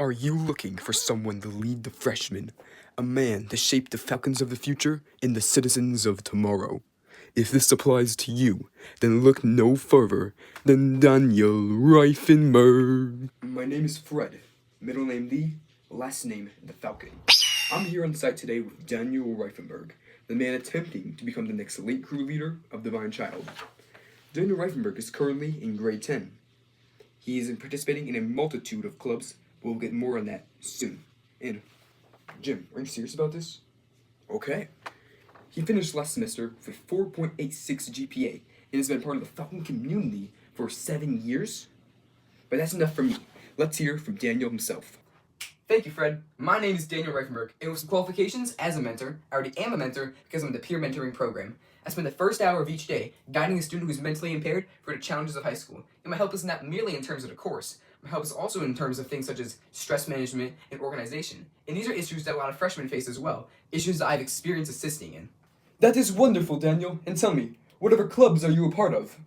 Are you looking for someone to lead the freshmen? A man to shape the Falcons of the future and the citizens of tomorrow? If this applies to you, then look no further than Daniel Reifenberg. My name is Fred, middle name Lee, last name the Falcon. I'm here on site today with Daniel Reifenberg, the man attempting to become the next elite crew leader of Divine Child. Daniel Reifenberg is currently in grade 10. He is participating in a multitude of clubs. We'll get more on that soon. And, Jim, are you serious about this? Okay. He finished last semester with 4.86 GPA and has been part of the Falcon community for 7 years. But that's enough for me. Let's hear from Daniel himself. Thank you, Fred. My name is Daniel Reifenberg, and with some qualifications as a mentor, I already am a mentor because I'm in the peer mentoring program. I spend the first hour of each day guiding a student who's mentally impaired through the challenges of high school. And my help is not merely in terms of the course, my help is also in terms of things such as stress management and organization. And these are issues that a lot of freshmen face as well, issues that I've experienced assisting in. That is wonderful, Daniel. And tell me, whatever clubs are you a part of?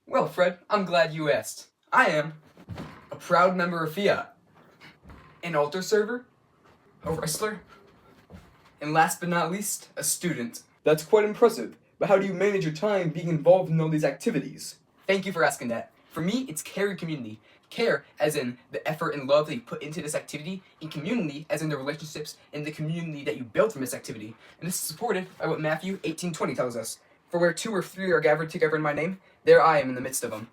Well, Fred, I'm glad you asked. I am a proud member of Fiat, an altar server, a wrestler, and last but not least, a student. That's quite impressive. But how do you manage your time being involved in all these activities? Thank you for asking that. For me, it's care and community. Care as in the effort and love that you put into this activity, and community as in the relationships and the community that you build from this activity. And this is supported by what Matthew 18:20 tells us. For where 2 or 3 are gathered together in my name, there I am in the midst of them.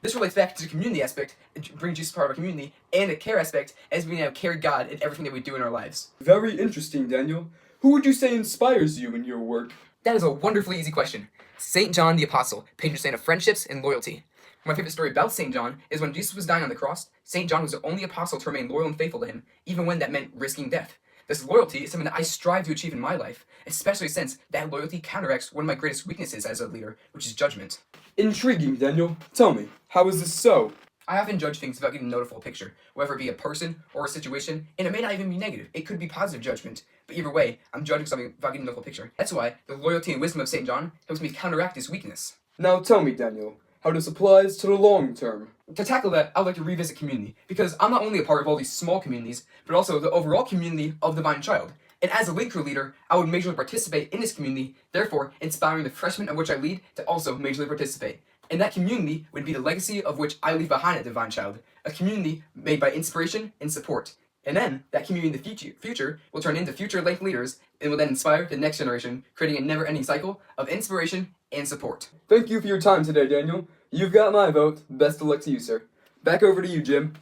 This relates back to the community aspect, it brings Jesus part of our community, and the care aspect as we now carry God in everything that we do in our lives. Very interesting, Daniel. Who would you say inspires you in your work? That is a wonderfully easy question. St. John the Apostle, patron saint of friendships and loyalty. My favorite story about St. John is when Jesus was dying on the cross, St. John was the only apostle to remain loyal and faithful to him, even when that meant risking death. This loyalty is something that I strive to achieve in my life, especially since that loyalty counteracts one of my greatest weaknesses as a leader, which is judgment. Intriguing, Daniel. Tell me, how is this so? I often judge things without getting a noticeable picture, whether it be a person or a situation, and it may not even be negative. It could be positive judgment, but either way, I'm judging something without getting a noticeable picture. That's why the loyalty and wisdom of St. John helps me counteract this weakness. Now tell me, Daniel, how this applies to the long term. To tackle that, I'd like to revisit community, because I'm not only a part of all these small communities, but also the overall community of Divine Child. And as a lead crew leader, I would majorly participate in this community, therefore inspiring the freshmen of which I lead to also majorly participate. And that community would be the legacy of which I leave behind at Divine Child, a community made by inspiration and support. And then, that community in the future will turn into future-length leaders and will then inspire the next generation, creating a never-ending cycle of inspiration and support. Thank you for your time today, Daniel. You've got my vote. Best of luck to you, sir. Back over to you, Jim.